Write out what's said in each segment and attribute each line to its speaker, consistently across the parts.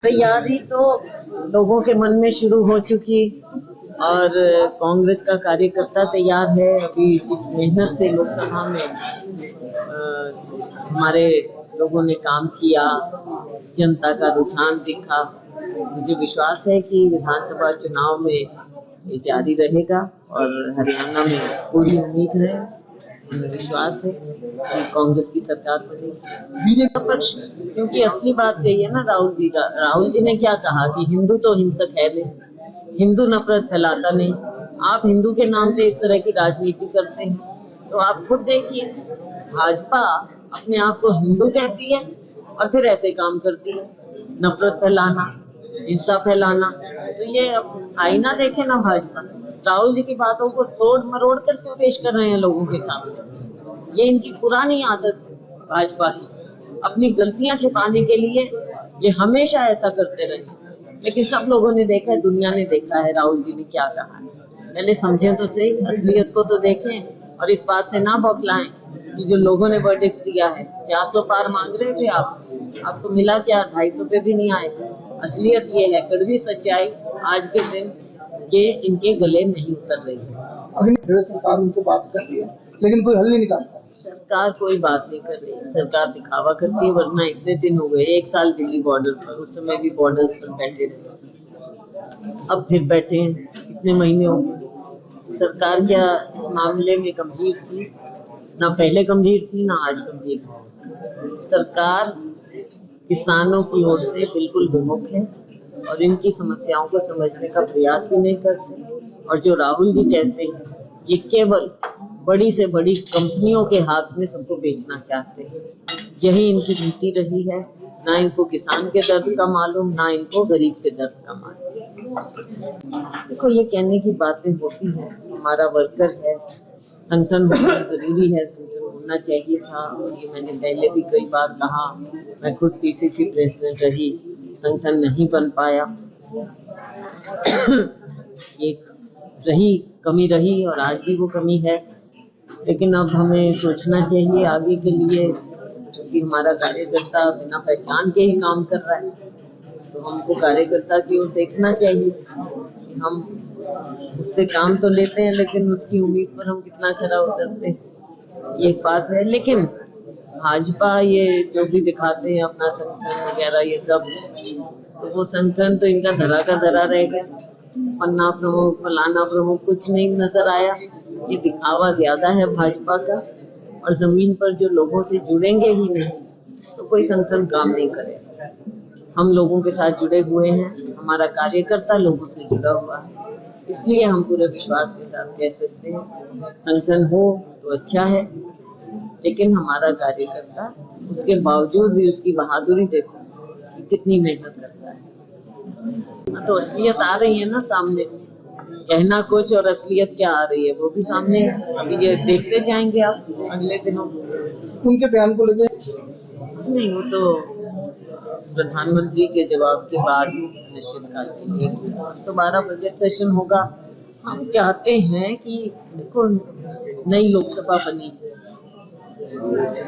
Speaker 1: तैयारी तो लोगों के मन में शुरू हो चुकी और कांग्रेस का कार्यकर्ता तैयार है। अभी जिस मेहनत से लोकसभा में हमारे लोगों ने काम किया, जनता का रुझान दिखा, मुझे विश्वास है कि विधानसभा चुनाव में ये जारी रहेगा और हरियाणा में पूरी उम्मीद है, विश्वास है कि कांग्रेस की सरकार बनेगी। बीजेपी पक्ष, क्योंकि असली बात यही है ना राहुल जी का। राहुल जी ने क्या कहा कि हिंदू तो हिंसक है नहीं, हिंदू नफरत फैलाता नहीं। आप हिंदू के नाम पे इस तरह की राजनीति करते हैं, तो आप खुद देखिए, भाजपा अपने आप को हिंदू कहती है और फिर ऐसे काम करती है, नफरत फैलाना, हिंसा फैलाना। तो ये आईना देखे ना भाजपा। राहुल जी की बातों को तोड़ मरोड़ कर क्यों पेश कर रहे हैं लोगों के सामने? ये इनकी पुरानी आदत है भाजपा की, अपनी गलतियां छिपाने के लिए ये हमेशा ऐसा करते रहे। लेकिन सब लोगों ने देखा है, दुनिया ने देखा है राहुल जी ने क्या कहा है। पहले समझें तो सही, असलियत को तो देखें और इस बात से ना बौखलाएं कि जो लोगों ने वर्डिक्ट दिया है 400 पार मांग रहे थे आप तो मिला क्या, 250 पे भी नहीं आए। असलियत ये है, कड़वी सच्चाई आज के दिन ये इनके गले नहीं उतर रही है।
Speaker 2: अगली सरकार उनसे बात कर रही है लेकिन कोई हल नहीं निकाल पा रही।
Speaker 1: सरकार कोई बात नहीं कर रही, सरकार दिखावा करती है। वरना इतने दिन हो गए, 1 साल दिल्ली बॉर्डर पर, उस समय भी बॉर्डर्स पर बैठे रहे, अब फिर बैठे हैं, कितने महीने हो गए। सरकार क्या इस मामले में गंभीर थी? ना पहले गंभीर थी, ना आज गंभीर थी। सरकार किसानों की ओर से बिल्कुल विमुख है और इनकी समस्याओं को समझने का प्रयास भी नहीं करते। और जो राहुल जी कहते हैं, ये केवल बड़ी से बड़ी कंपनियों के हाथ में सबको बेचना चाहते हैं। यही इनकी नीति रही है। ना इनको किसान के दर्द का मालूम, ना इनको गरीब के दर्द का मालूम। देखो, ये कहने की बातें होती हैं, हमारा वर्कर है, संगठन होना जरूरी है, संगठन होना चाहिए था। और ये मैंने पहले भी कई बार कहा, मैं खुद पीसीसी प्रेसिडेंट रही, संगठन नहीं बन पाया। ये रही कमी रही और आज भी वो कमी है। लेकिन अब हमें सोचना चाहिए आगे के लिए, क्योंकि हमारा कार्यकर्ता बिना पहचान के ही काम कर रहा है, तो हमको कार्यकर्ता की ओर देखना चाहिए। हम उससे काम तो लेते हैं, लेकिन उसकी उम्मीद पर हम कितना खरा उतरते हैं, ये एक बात है। लेकिन भाजपा ये जो भी दिखाते हैं अपना संगठन वगैरह ये सब, तो वो संगठन तो इनका धरा का धरा रह गया। पन्ना प्रमुख, फलाना प्रमुख, कुछ नहीं नजर आया। ये दिखावा ज्यादा है भाजपा का, और जमीन पर जो लोगों से जुड़ेंगे ही नहीं तो कोई संगठन काम नहीं करेगा। हम लोगों के साथ जुड़े हुए हैं, हमारा कार्यकर्ता लोगों से जुड़ा हुआ है, इसलिए हम पूरे विश्वास के साथ कह सकते हैं संगठन हो तो अच्छा है। लेकिन हमारा कार्यकर्ता, उसके बावजूद भी उसकी बहादुरी देखो कितनी मेहनत करता है। तो असलियत आ रही है ना सामने, कहना कुछ और असलियत क्या आ रही है वो भी सामने है। अभी ये देखते जाएंगे आप अगले दिनों।
Speaker 2: उनके बयान को लेकर
Speaker 1: नहीं, वो तो प्रधानमंत्री के जवाब के बाद निश्चित दोबारा बजट सेशन होगा। हम चाहते हैं कि देखो, नई लोकसभा बनी,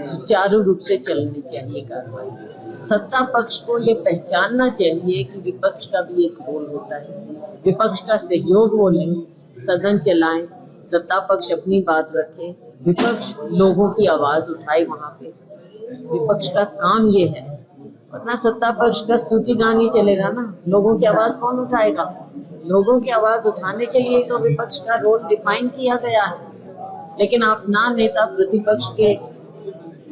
Speaker 1: सुचारू रूप से चलनी चाहिए कार्रवाई। सत्ता पक्ष को ये पहचानना चाहिए कि विपक्ष का भी एक रोल होता है, विपक्ष का सहयोग वो लें, सदन चलाएं, सत्ता पक्ष अपनी बात रखे, विपक्ष लोगों की आवाज उठाए। वहां पे विपक्ष का काम ये है, वरना सत्ता पक्ष का स्तुति गान ही चलेगा ना, लोगों की आवाज कौन उठाएगा? लोगों की आवाज उठाने के लिए तो विपक्ष का रोल डिफाइन किया गया है। लेकिन आप ना नेता प्रतिपक्ष के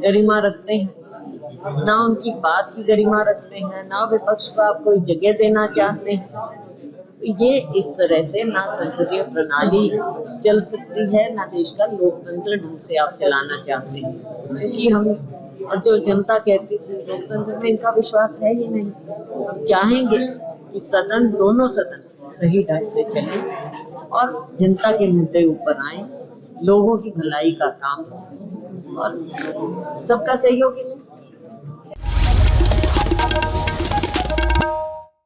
Speaker 1: गरिमा रखते हैं, ना उनकी बात की गरिमा रखते हैं, ना विपक्ष को आप कोई जगह देना चाहते हैं। तो ये इस तरह से ना संसदीय प्रणाली चल सकती है, ना देश का लोकतंत्र ढंग से आप चलाना चाहते हैं। क्योंकि हम, और जो जनता कहती थी लोकतंत्र में इनका विश्वास है ही नहीं। हम चाहेंगे कि सदन, दोनों सदन सही ढंग से चले और जनता के मुद्दे ऊपर आए, लोगों की भलाई का काम हो और सबका सहयोग